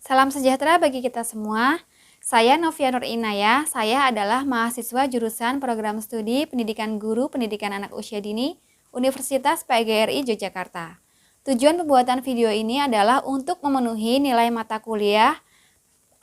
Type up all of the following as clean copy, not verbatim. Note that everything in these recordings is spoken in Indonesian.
Salam sejahtera bagi kita semua. Saya Novia Nur Inaya, saya adalah mahasiswa jurusan Program Studi Pendidikan Guru Pendidikan Anak Usia Dini, Universitas PGRI Yogyakarta. Tujuan pembuatan video ini adalah untuk memenuhi nilai mata kuliah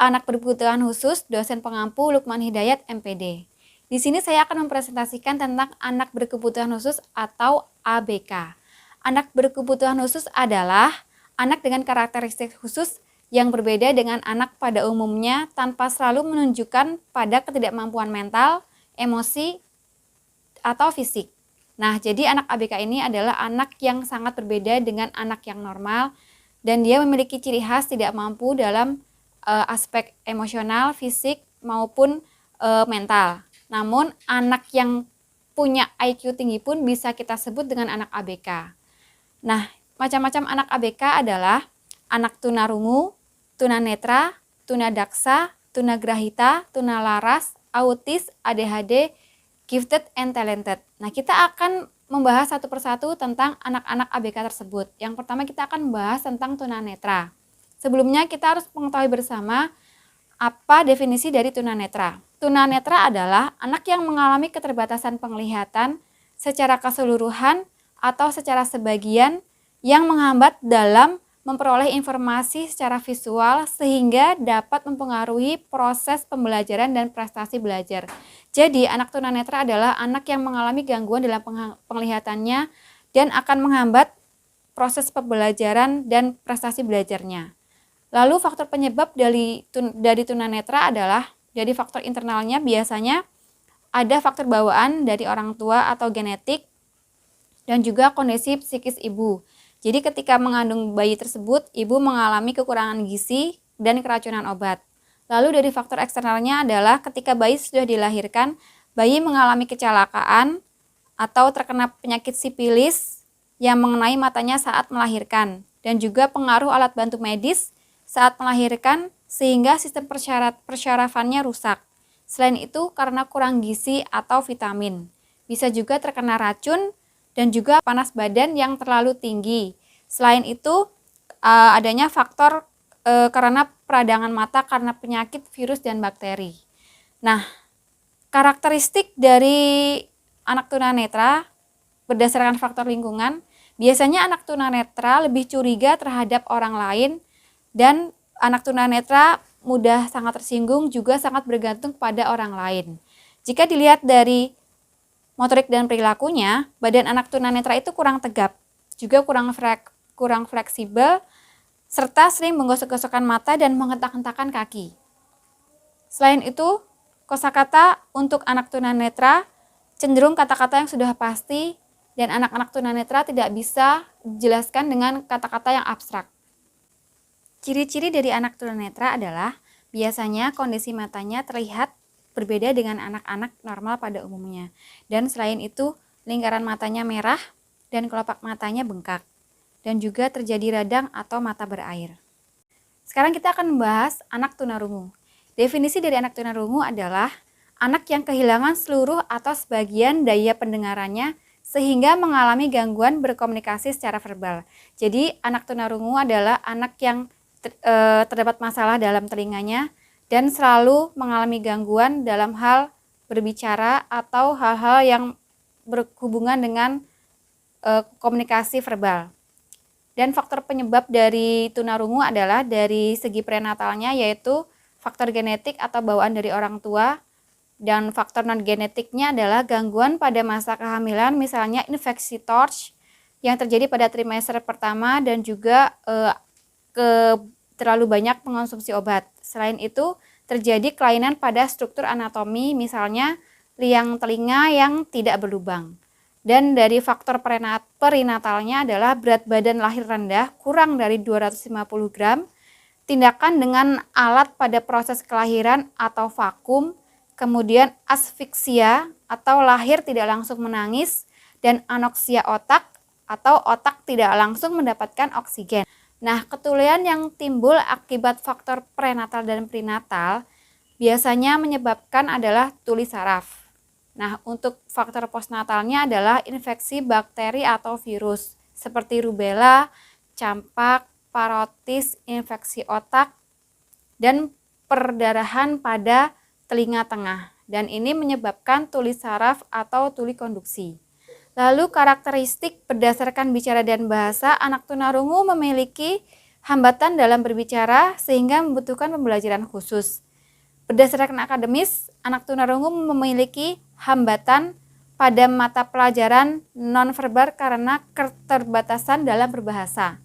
Anak Berkebutuhan Khusus dosen pengampu Lukman Hidayat MPD. Di sini saya akan mempresentasikan tentang anak berkebutuhan khusus atau ABK. Anak berkebutuhan khusus adalah anak dengan karakteristik khusus yang berbeda dengan anak pada umumnya tanpa selalu menunjukkan pada ketidakmampuan mental, emosi, atau fisik. Nah, jadi anak ABK ini adalah anak yang sangat berbeda dengan anak yang normal dan dia memiliki ciri khas tidak mampu dalam aspek emosional, fisik, maupun mental. Namun, anak yang punya IQ tinggi pun bisa kita sebut dengan anak ABK. Nah, macam-macam anak ABK adalah anak tunarungu, tunanetra, tunadaksa, tunagrahita, tunalaras, autis, ADHD, gifted and talented. Nah, kita akan membahas satu persatu tentang anak-anak ABK tersebut. Yang pertama kita akan membahas tentang tunanetra. Sebelumnya kita harus mengetahui bersama apa definisi dari tunanetra. Tunanetra adalah anak yang mengalami keterbatasan penglihatan secara keseluruhan atau secara sebagian yang menghambat dalam memperoleh informasi secara visual sehingga dapat mempengaruhi proses pembelajaran dan prestasi belajar. Jadi, anak tunanetra adalah anak yang mengalami gangguan dalam penglihatannya dan akan menghambat proses pembelajaran dan prestasi belajarnya. Lalu faktor penyebab dari tunanetra adalah dari faktor internalnya biasanya ada faktor bawaan dari orang tua atau genetik dan juga kondisi psikis ibu. Jadi ketika mengandung bayi tersebut, ibu mengalami kekurangan gizi dan keracunan obat. Lalu dari faktor eksternalnya adalah ketika bayi sudah dilahirkan, bayi mengalami kecelakaan atau terkena penyakit sipilis yang mengenai matanya saat melahirkan. Dan juga pengaruh alat bantu medis saat melahirkan sehingga sistem persyarafannya rusak. Selain itu karena kurang gizi atau vitamin. Bisa juga terkena racun dan juga panas badan yang terlalu tinggi. Selain itu adanya faktor karena peradangan mata karena penyakit virus dan bakteri. Nah, karakteristik dari anak tunanetra berdasarkan faktor lingkungan, biasanya anak tunanetra lebih curiga terhadap orang lain dan anak tunanetra mudah sangat tersinggung juga sangat bergantung pada orang lain. Jika dilihat dari motorik dan perilakunya, badan anak tunanetra itu kurang tegap, juga kurang fleksibel, serta sering menggosok-gosokkan mata dan menghentak-hentakan kaki. Selain itu, kosakata untuk anak tunanetra cenderung kata-kata yang sudah pasti dan anak-anak tunanetra tidak bisa dijelaskan dengan kata-kata yang abstrak. Ciri-ciri dari anak tunanetra adalah biasanya kondisi matanya terlihat berbeda dengan anak-anak normal pada umumnya. Dan selain itu, lingkaran matanya merah dan kelopak matanya bengkak. Dan juga terjadi radang atau mata berair. Sekarang kita akan membahas anak tunarungu. Definisi dari anak tunarungu adalah anak yang kehilangan seluruh atau sebagian daya pendengarannya sehingga mengalami gangguan berkomunikasi secara verbal. Jadi, anak tunarungu adalah anak yang terdapat masalah dalam telinganya dan selalu mengalami gangguan dalam hal berbicara atau hal-hal yang berhubungan dengan komunikasi verbal. Dan faktor penyebab dari tunarungu adalah dari segi prenatalnya yaitu faktor genetik atau bawaan dari orang tua, dan faktor non-genetiknya adalah gangguan pada masa kehamilan, misalnya infeksi TORCH yang terjadi pada trimester pertama dan juga terlalu banyak mengonsumsi obat. Selain itu, terjadi kelainan pada struktur anatomi, misalnya liang telinga yang tidak berlubang. Dan dari faktor perinatalnya adalah berat badan lahir rendah, kurang dari 250 gram, tindakan dengan alat pada proses kelahiran atau vakum, kemudian asfiksia atau lahir tidak langsung menangis, dan anoksia otak atau otak tidak langsung mendapatkan oksigen. Nah, ketulian yang timbul akibat faktor prenatal dan prenatal biasanya menyebabkan adalah tuli saraf. Nah, untuk faktor postnatalnya adalah infeksi bakteri atau virus seperti rubella, campak, parotis, infeksi otak, dan perdarahan pada telinga tengah. Dan ini menyebabkan tuli saraf atau tuli konduksi. Lalu karakteristik berdasarkan bicara dan bahasa, anak tunarungu memiliki hambatan dalam berbicara sehingga membutuhkan pembelajaran khusus. Berdasarkan akademis, anak tunarungu memiliki hambatan pada mata pelajaran nonverbal karena keterbatasan dalam berbahasa.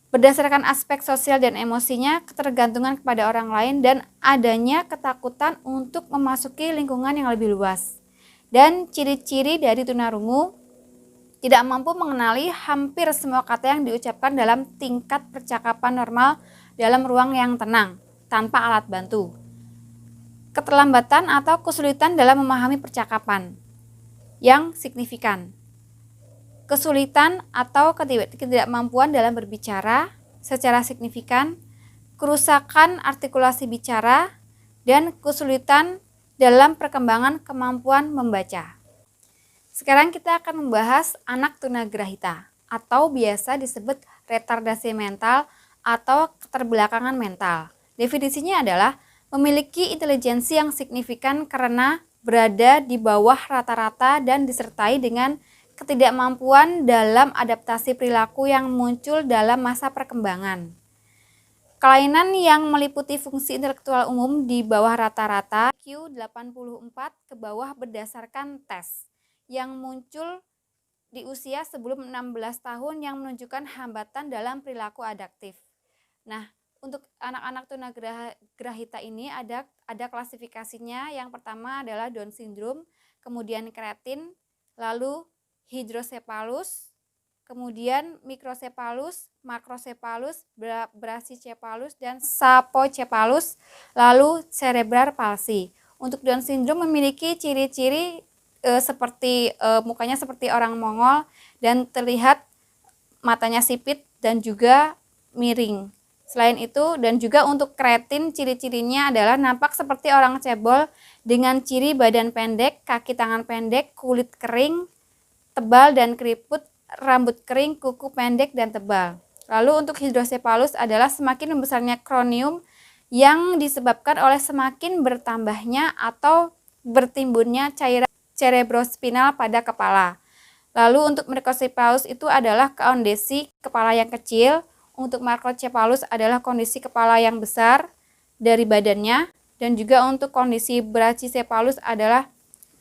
Berdasarkan aspek sosial dan emosinya, ketergantungan kepada orang lain dan adanya ketakutan untuk memasuki lingkungan yang lebih luas. Dan ciri-ciri dari tunarungu tidak mampu mengenali hampir semua kata yang diucapkan dalam tingkat percakapan normal dalam ruang yang tenang, tanpa alat bantu. Keterlambatan atau kesulitan dalam memahami percakapan yang signifikan. Kesulitan atau ketidakmampuan dalam berbicara secara signifikan, kerusakan artikulasi bicara, dan kesulitan dalam perkembangan kemampuan membaca. Sekarang kita akan membahas anak tunagrahita atau biasa disebut retardasi mental atau keterbelakangan mental. Definisinya adalah memiliki intelijensi yang signifikan karena berada di bawah rata-rata dan disertai dengan ketidakmampuan dalam adaptasi perilaku yang muncul dalam masa perkembangan. Kelainan yang meliputi fungsi intelektual umum di bawah rata-rata Q84 ke bawah berdasarkan tes yang muncul di usia sebelum 16 tahun yang menunjukkan hambatan dalam perilaku adaptif. Nah, untuk anak-anak tunagrahita ini ada klasifikasinya. Yang pertama adalah Down syndrome, kemudian kreatin, lalu hidrosepalus, kemudian mikrocephalus, makrocephalus, brachycephalus, dan sapocephalus, lalu cerebral palsy. Untuk Down syndrome memiliki ciri-ciri seperti mukanya seperti orang Mongol dan terlihat matanya sipit dan juga miring. Selain itu, dan juga untuk kreatin, ciri-cirinya adalah nampak seperti orang cebol dengan ciri badan pendek, kaki tangan pendek, kulit kering, tebal dan keriput, rambut kering, kuku pendek dan tebal. Lalu untuk hidrosephalus adalah semakin membesarnya kronium yang disebabkan oleh semakin bertambahnya atau bertimbunnya cairan cerebrospinal pada kepala. Lalu untuk mikrocephalus itu adalah kondisi kepala yang kecil. Untuk makrocephalus adalah kondisi kepala yang besar dari badannya. Dan juga untuk kondisi brachycephalus adalah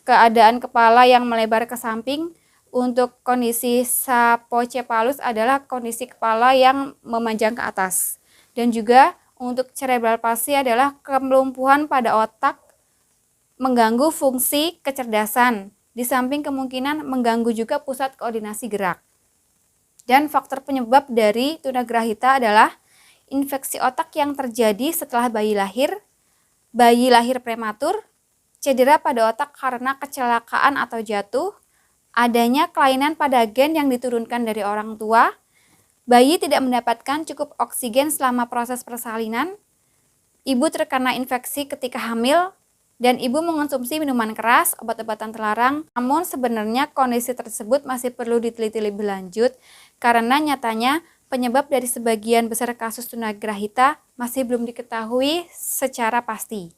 keadaan kepala yang melebar ke samping. Untuk kondisi sapocephalus adalah kondisi kepala yang memanjang ke atas. Dan juga untuk cerebral palsy adalah kelumpuhan pada otak mengganggu fungsi kecerdasan, di samping kemungkinan mengganggu juga pusat koordinasi gerak. Dan faktor penyebab dari tunagrahita adalah infeksi otak yang terjadi setelah bayi lahir prematur, cedera pada otak karena kecelakaan atau jatuh, adanya kelainan pada gen yang diturunkan dari orang tua, bayi tidak mendapatkan cukup oksigen selama proses persalinan, ibu terkena infeksi ketika hamil, dan ibu mengonsumsi minuman keras, obat-obatan terlarang. Namun sebenarnya kondisi tersebut masih perlu diteliti lebih lanjut karena nyatanya penyebab dari sebagian besar kasus tunagrahita masih belum diketahui secara pasti.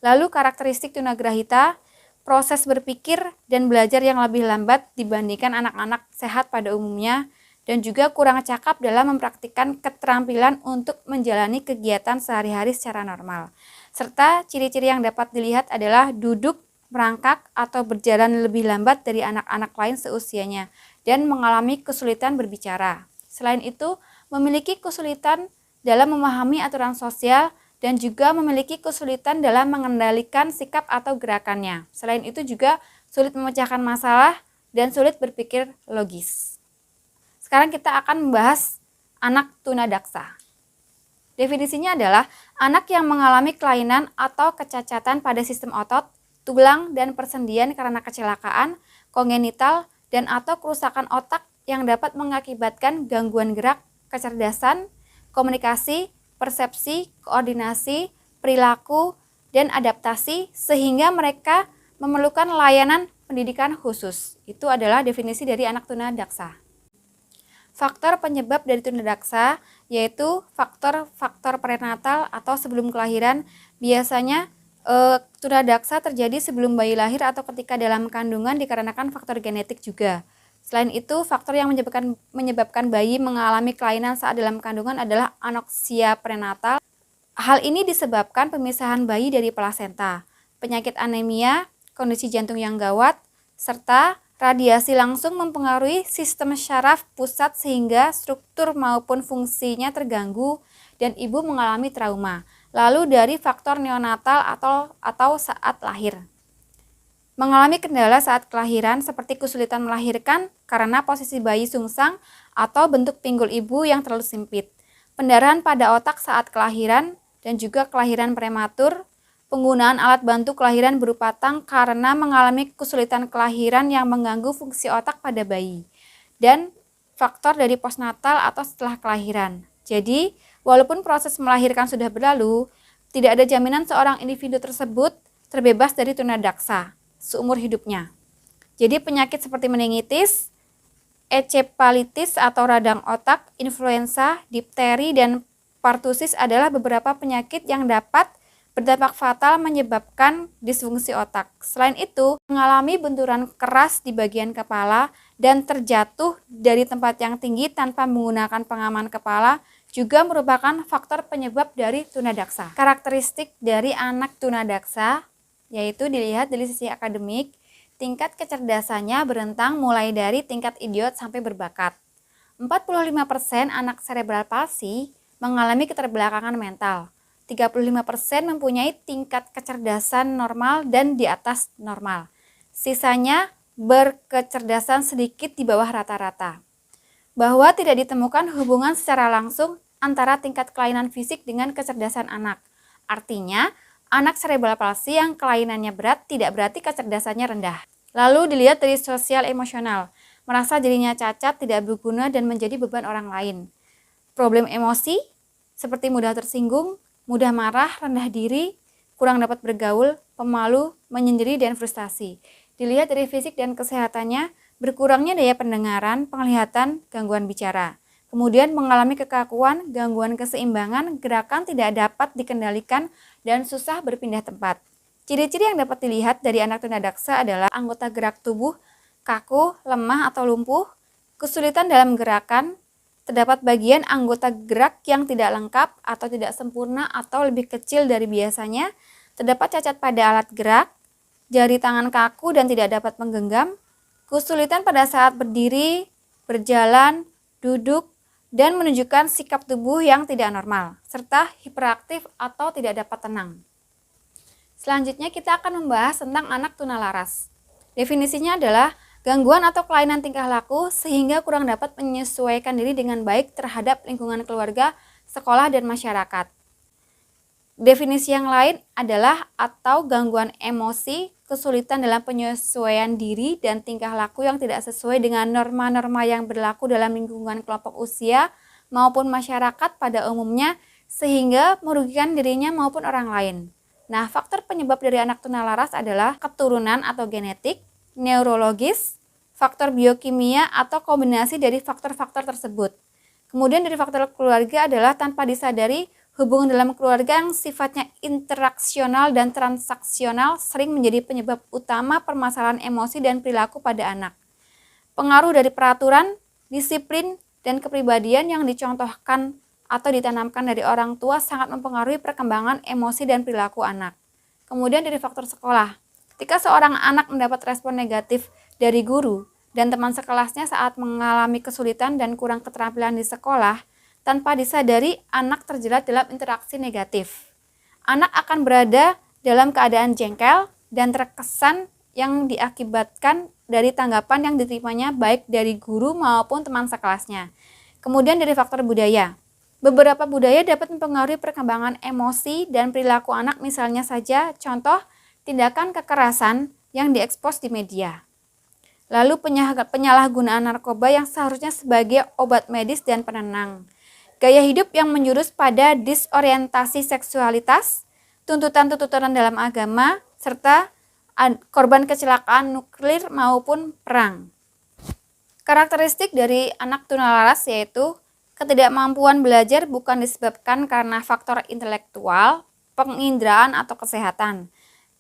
Lalu karakteristik tunagrahita, proses berpikir dan belajar yang lebih lambat dibandingkan anak-anak sehat pada umumnya, dan juga kurang cakap dalam mempraktikkan keterampilan untuk menjalani kegiatan sehari-hari secara normal. Serta ciri-ciri yang dapat dilihat adalah duduk, merangkak, atau berjalan lebih lambat dari anak-anak lain seusianya, dan mengalami kesulitan berbicara. Selain itu, memiliki kesulitan dalam memahami aturan sosial, dan juga memiliki kesulitan dalam mengendalikan sikap atau gerakannya. Selain itu juga sulit memecahkan masalah, dan sulit berpikir logis. Sekarang kita akan membahas anak tunadaksa. Definisinya adalah anak yang mengalami kelainan atau kecacatan pada sistem otot, tulang, dan persendian karena kecelakaan, kongenital, dan atau kerusakan otak yang dapat mengakibatkan gangguan gerak, kecerdasan, komunikasi, persepsi, koordinasi, perilaku, dan adaptasi sehingga mereka memerlukan layanan pendidikan khusus. Itu adalah definisi dari anak tunadaksa. faktor penyebab dari tunadaksa yaitu faktor-faktor prenatal atau sebelum kelahiran. Biasanya tunadaksa terjadi sebelum bayi lahir atau ketika dalam kandungan dikarenakan faktor genetik juga. Selain itu, faktor yang menyebabkan bayi mengalami kelainan saat dalam kandungan adalah anoksia prenatal. Hal ini disebabkan pemisahan bayi dari plasenta, penyakit anemia, kondisi jantung yang gawat, serta radiasi langsung mempengaruhi sistem syaraf pusat sehingga struktur maupun fungsinya terganggu dan ibu mengalami trauma. Lalu dari faktor neonatal atau saat lahir. Mengalami kendala saat kelahiran seperti kesulitan melahirkan karena posisi bayi sungsang atau bentuk pinggul ibu yang terlalu sempit, pendarahan pada otak saat kelahiran dan juga kelahiran prematur, penggunaan alat bantu kelahiran berupa tang karena mengalami kesulitan kelahiran yang mengganggu fungsi otak pada bayi, dan faktor dari postnatal atau setelah kelahiran. Jadi, walaupun proses melahirkan sudah berlalu, tidak ada jaminan seorang individu tersebut terbebas dari tunadaksa seumur hidupnya. Jadi penyakit seperti meningitis, encephalitis atau radang otak, influenza, difteri, dan pertusis adalah beberapa penyakit yang dapat berdampak fatal menyebabkan disfungsi otak. Selain itu, mengalami benturan keras di bagian kepala dan terjatuh dari tempat yang tinggi tanpa menggunakan pengaman kepala juga merupakan faktor penyebab dari tunadaksa. Karakteristik dari anak tunadaksa yaitu dilihat dari sisi akademik, tingkat kecerdasannya berentang mulai dari tingkat idiot sampai berbakat. 45% anak cerebral palsy mengalami keterbelakangan mental. 35% mempunyai tingkat kecerdasan normal dan di atas normal. Sisanya berkecerdasan sedikit di bawah rata-rata. Bahwa tidak ditemukan hubungan secara langsung antara tingkat kelainan fisik dengan kecerdasan anak. Artinya, anak cerebral palsy yang kelainannya berat tidak berarti kecerdasannya rendah. Lalu dilihat dari sosial emosional, merasa dirinya cacat, tidak berguna, dan menjadi beban orang lain. Problem emosi, seperti mudah tersinggung, mudah marah, rendah diri, kurang dapat bergaul, pemalu, menyendiri, dan frustasi. Dilihat dari fisik dan kesehatannya, berkurangnya daya pendengaran, penglihatan, gangguan bicara. Kemudian mengalami kekakuan, gangguan keseimbangan, gerakan tidak dapat dikendalikan, dan susah berpindah tempat. Ciri-ciri yang dapat dilihat dari anak tunadaksa adalah anggota gerak tubuh kaku, lemah atau lumpuh, kesulitan dalam gerakan, terdapat bagian anggota gerak yang tidak lengkap atau tidak sempurna atau lebih kecil dari biasanya, terdapat cacat pada alat gerak, jari tangan kaku dan tidak dapat menggenggam, kesulitan pada saat berdiri, berjalan, duduk, dan menunjukkan sikap tubuh yang tidak normal, serta hiperaktif atau tidak dapat tenang. Selanjutnya kita akan membahas tentang anak tunalaras. Definisinya adalah gangguan atau kelainan tingkah laku sehingga kurang dapat menyesuaikan diri dengan baik terhadap lingkungan keluarga, sekolah, dan masyarakat. Definisi yang lain adalah atau gangguan emosi, kesulitan dalam penyesuaian diri dan tingkah laku yang tidak sesuai dengan norma-norma yang berlaku dalam lingkungan kelompok usia maupun masyarakat pada umumnya sehingga merugikan dirinya maupun orang lain. Nah, faktor penyebab dari anak tunalaras adalah keturunan atau genetik, neurologis, faktor biokimia atau kombinasi dari faktor-faktor tersebut. Kemudian dari faktor keluarga adalah tanpa disadari hubungan dalam keluarga yang sifatnya interaksional dan transaksional sering menjadi penyebab utama permasalahan emosi dan perilaku pada anak. Pengaruh dari peraturan, disiplin, dan kepribadian yang dicontohkan atau ditanamkan dari orang tua sangat mempengaruhi perkembangan emosi dan perilaku anak. Kemudian dari faktor sekolah. Ketika seorang anak mendapat respon negatif dari guru dan teman sekelasnya saat mengalami kesulitan dan kurang keterampilan di sekolah, tanpa disadari, anak terjerat dalam interaksi negatif. Anak akan berada dalam keadaan jengkel dan terkesan yang diakibatkan dari tanggapan yang diterimanya baik dari guru maupun teman sekelasnya. Kemudian dari faktor budaya. Beberapa budaya dapat mempengaruhi perkembangan emosi dan perilaku anak, misalnya saja contoh tindakan kekerasan yang diekspos di media. Lalu penyalahgunaan narkoba yang seharusnya sebagai obat medis dan penenang. Gaya hidup yang menjurus pada disorientasi seksualitas, tuntutan-tuntutan dalam agama, serta korban kecelakaan nuklir maupun perang. Karakteristik dari anak tunalaras yaitu ketidakmampuan belajar bukan disebabkan karena faktor intelektual, penginderaan atau kesehatan.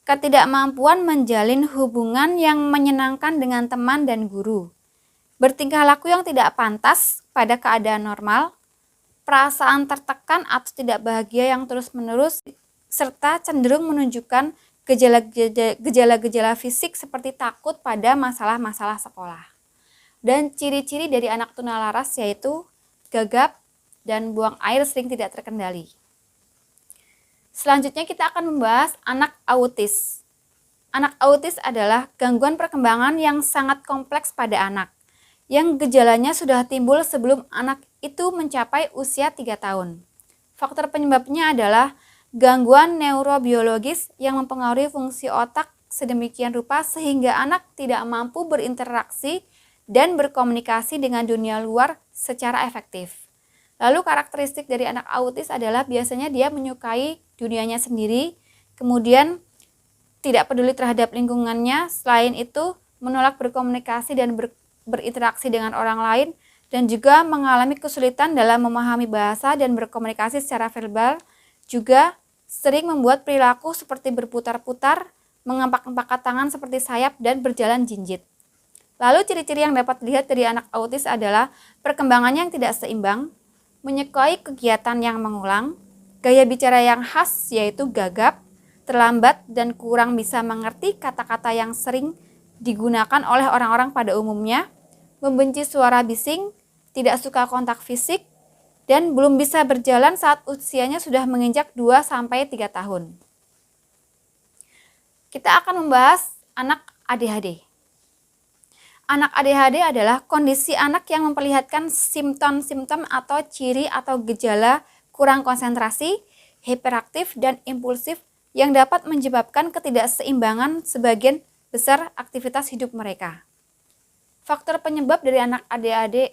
Ketidakmampuan menjalin hubungan yang menyenangkan dengan teman dan guru. Bertingkah laku yang tidak pantas pada keadaan normal, perasaan tertekan atau tidak bahagia yang terus-menerus, serta cenderung menunjukkan gejala-gejala fisik seperti takut pada masalah-masalah sekolah. Dan ciri-ciri dari anak tunalaras yaitu gagap dan buang air sering tidak terkendali. Selanjutnya kita akan membahas anak autis. Anak autis adalah gangguan perkembangan yang sangat kompleks pada anak, yang gejalanya sudah timbul sebelum anak itu mencapai usia 3 tahun. Faktor penyebabnya adalah gangguan neurobiologis yang mempengaruhi fungsi otak sedemikian rupa sehingga anak tidak mampu berinteraksi dan berkomunikasi dengan dunia luar secara efektif. Lalu karakteristik dari anak autis adalah biasanya dia menyukai dunianya sendiri, kemudian tidak peduli terhadap lingkungannya, selain itu menolak berkomunikasi dan berinteraksi dengan orang lain, dan juga mengalami kesulitan dalam memahami bahasa dan berkomunikasi secara verbal, juga sering membuat perilaku seperti berputar-putar, mengempak-empakkan tangan seperti sayap, dan berjalan jinjit. Lalu ciri-ciri yang dapat dilihat dari anak autis adalah perkembangannya yang tidak seimbang, menyukai kegiatan yang mengulang, gaya bicara yang khas yaitu gagap, terlambat dan kurang bisa mengerti kata-kata yang sering digunakan oleh orang-orang pada umumnya, membenci suara bising, tidak suka kontak fisik, dan belum bisa berjalan saat usianya sudah menginjak 2-3 tahun. Kita akan membahas anak ADHD. Anak ADHD adalah kondisi anak yang memperlihatkan simptom-simptom atau ciri atau gejala kurang konsentrasi, hiperaktif, dan impulsif yang dapat menyebabkan ketidakseimbangan sebagian besar aktivitas hidup mereka. Faktor penyebab dari anak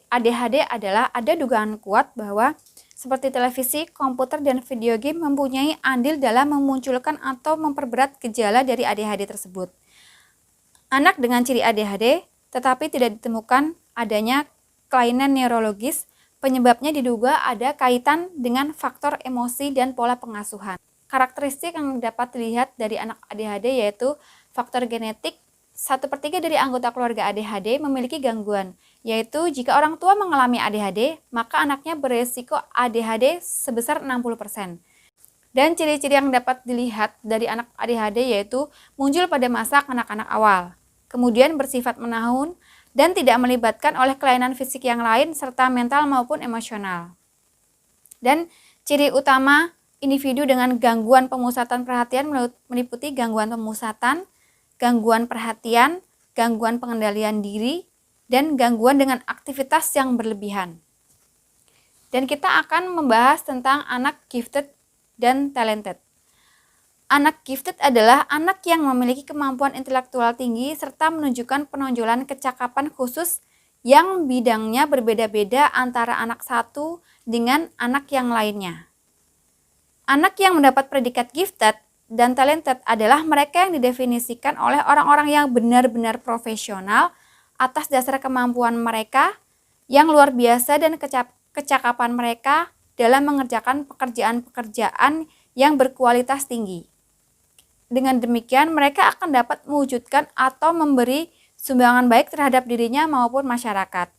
ADHD adalah ada dugaan kuat bahwa seperti televisi, komputer, dan video game mempunyai andil dalam memunculkan atau memperberat gejala dari ADHD tersebut. Anak dengan ciri ADHD tetapi tidak ditemukan adanya kelainan neurologis, penyebabnya diduga ada kaitan dengan faktor emosi dan pola pengasuhan. Karakteristik yang dapat dilihat dari anak ADHD yaitu faktor genetik. 1/3 dari anggota keluarga ADHD memiliki gangguan, yaitu jika orang tua mengalami ADHD, maka anaknya beresiko ADHD sebesar 60%. Dan ciri-ciri yang dapat dilihat dari anak ADHD yaitu muncul pada masa kanak-kanak awal, kemudian bersifat menahun dan tidak melibatkan oleh kelainan fisik yang lain serta mental maupun emosional. Dan ciri utama individu dengan gangguan pemusatan perhatian meliputi gangguan pemusatan, gangguan perhatian, gangguan pengendalian diri, dan gangguan dengan aktivitas yang berlebihan. Dan kita akan membahas tentang anak gifted dan talented. Anak gifted adalah anak yang memiliki kemampuan intelektual tinggi serta menunjukkan penonjolan kecakapan khusus yang bidangnya berbeda-beda antara anak satu dengan anak yang lainnya. Anak yang mendapat predikat gifted dan talented adalah mereka yang didefinisikan oleh orang-orang yang benar-benar profesional atas dasar kemampuan mereka yang luar biasa dan kecakapan mereka dalam mengerjakan pekerjaan-pekerjaan yang berkualitas tinggi. Dengan demikian, mereka akan dapat mewujudkan atau memberi sumbangan baik terhadap dirinya maupun masyarakat.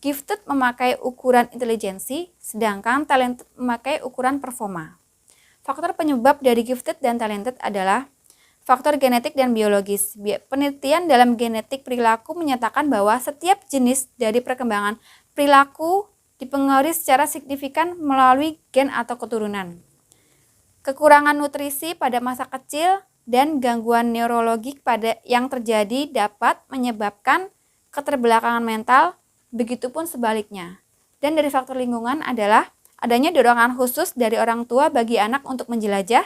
Gifted memakai ukuran intelijensi, sedangkan talented memakai ukuran performa. Faktor penyebab dari gifted dan talented adalah faktor genetik dan biologis. Penelitian dalam genetik perilaku menyatakan bahwa setiap jenis dari perkembangan perilaku dipengaruhi secara signifikan melalui gen atau keturunan. Kekurangan nutrisi pada masa kecil dan gangguan neurologik yang terjadi dapat menyebabkan keterbelakangan mental, begitupun sebaliknya. Dan dari faktor lingkungan adalah adanya dorongan khusus dari orang tua bagi anak untuk menjelajah,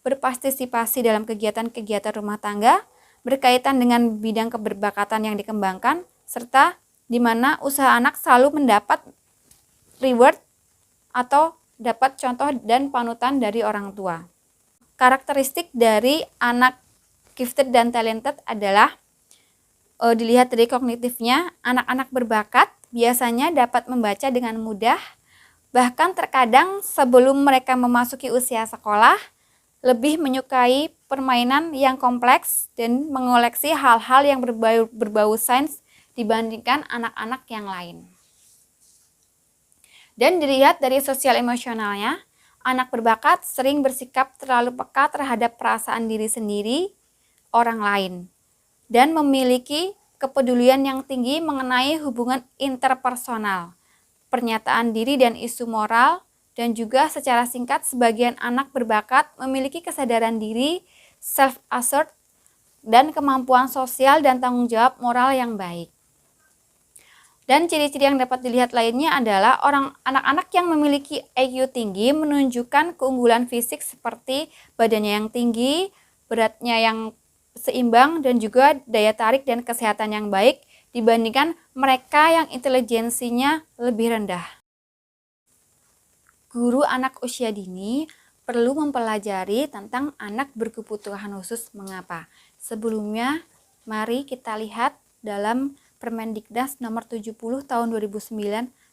berpartisipasi dalam kegiatan-kegiatan rumah tangga, berkaitan dengan bidang keberbakatan yang dikembangkan, serta di mana usaha anak selalu mendapat reward atau dapat contoh dan panutan dari orang tua. Karakteristik dari anak gifted dan talented adalah dilihat dari kognitifnya, anak-anak berbakat biasanya dapat membaca dengan mudah, bahkan terkadang sebelum mereka memasuki usia sekolah, lebih menyukai permainan yang kompleks dan mengoleksi hal-hal yang berbau sains dibandingkan anak-anak yang lain. Dan dilihat dari sosial emosionalnya, anak berbakat sering bersikap terlalu peka terhadap perasaan diri sendiri, orang lain, dan memiliki kepedulian yang tinggi mengenai hubungan interpersonal, pernyataan diri dan isu moral, dan juga secara singkat sebagian anak berbakat memiliki kesadaran diri, self-assured, dan kemampuan sosial dan tanggung jawab moral yang baik. Dan ciri-ciri yang dapat dilihat lainnya adalah anak-anak yang memiliki IQ tinggi menunjukkan keunggulan fisik seperti badannya yang tinggi, beratnya yang seimbang, dan juga daya tarik dan kesehatan yang baik dibandingkan mereka yang intelijensinya lebih rendah. Guru anak usia dini perlu mempelajari tentang anak berkebutuhan khusus mengapa. Sebelumnya, mari kita lihat dalam Permendiknas nomor 70 tahun 2009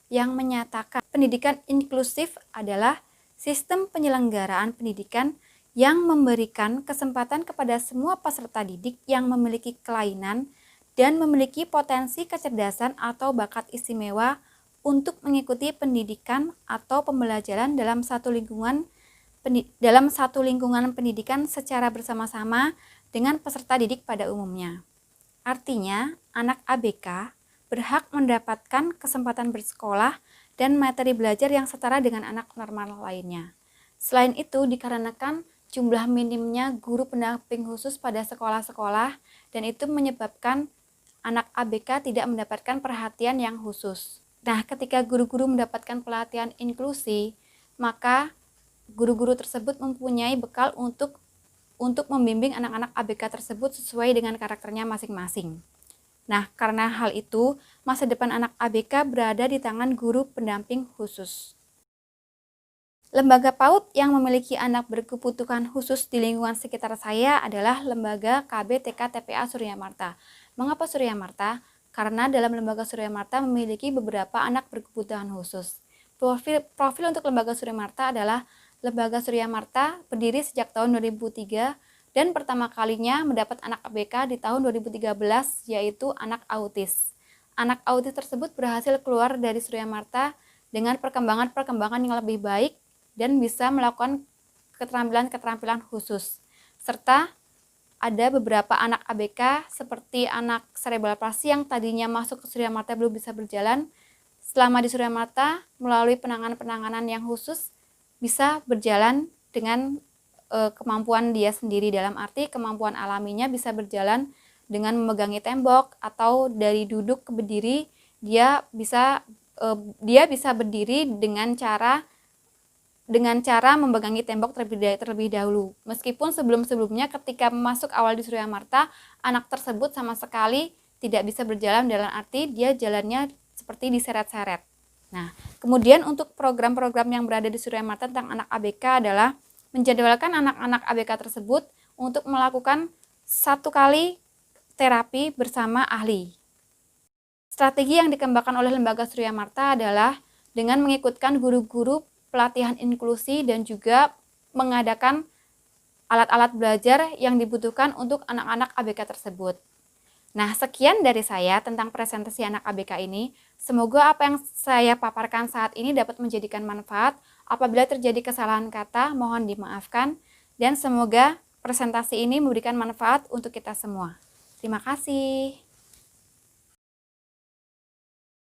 yang menyatakan pendidikan inklusif adalah sistem penyelenggaraan pendidikan yang memberikan kesempatan kepada semua peserta didik yang memiliki kelainan dan memiliki potensi kecerdasan atau bakat istimewa untuk mengikuti pendidikan atau pembelajaran dalam satu lingkungan pendidikan secara bersama-sama dengan peserta didik pada umumnya. Artinya, anak ABK berhak mendapatkan kesempatan bersekolah dan materi belajar yang setara dengan anak normal lainnya. Selain itu, dikarenakan jumlah minimnya guru pendamping khusus pada sekolah-sekolah dan itu menyebabkan anak ABK tidak mendapatkan perhatian yang khusus. Nah, ketika guru-guru mendapatkan pelatihan inklusi, maka guru-guru tersebut mempunyai bekal untuk membimbing anak-anak ABK tersebut sesuai dengan karakternya masing-masing. Nah, karena hal itu, masa depan anak ABK berada di tangan guru pendamping khusus. Lembaga PAUD yang memiliki anak berkebutuhan khusus di lingkungan sekitar saya adalah Lembaga KB TK TPA Surya Marta. Mengapa Surya Marta? Karena dalam Lembaga Surya Marta memiliki beberapa anak berkebutuhan khusus. Profil untuk Lembaga Surya Marta adalah Lembaga Surya Marta berdiri sejak tahun 2003 dan pertama kalinya mendapat anak ABK di tahun 2013, yaitu anak autis. Anak autis tersebut berhasil keluar dari Surya Marta dengan perkembangan yang lebih baik dan bisa melakukan keterampilan-keterampilan khusus. Serta ada beberapa anak ABK seperti anak cerebral palsy yang tadinya masuk ke Surya Marta belum bisa berjalan. Selama di Surya Marta melalui penanganan yang khusus bisa berjalan dengan kemampuan dia sendiri, dalam arti kemampuan alaminya bisa berjalan dengan memegangi tembok atau dari duduk ke berdiri dia bisa berdiri dengan cara memegangi tembok terlebih dahulu. Meskipun sebelumnya ketika masuk awal di Surya Marta, anak tersebut sama sekali tidak bisa berjalan, dalam arti dia jalannya seperti diseret-seret. Nah, kemudian untuk program-program yang berada di Surya Marta tentang anak ABK adalah menjadwalkan anak-anak ABK tersebut untuk melakukan 1 kali terapi bersama ahli. Strategi yang dikembangkan oleh Lembaga Surya Marta adalah dengan mengikutkan guru-guru pelatihan inklusi dan juga mengadakan alat-alat belajar yang dibutuhkan untuk anak-anak ABK tersebut. Nah, sekian dari saya tentang presentasi anak ABK ini. Semoga apa yang saya paparkan saat ini dapat menjadikan manfaat. Apabila terjadi kesalahan kata, mohon dimaafkan. Dan semoga presentasi ini memberikan manfaat untuk kita semua. Terima kasih.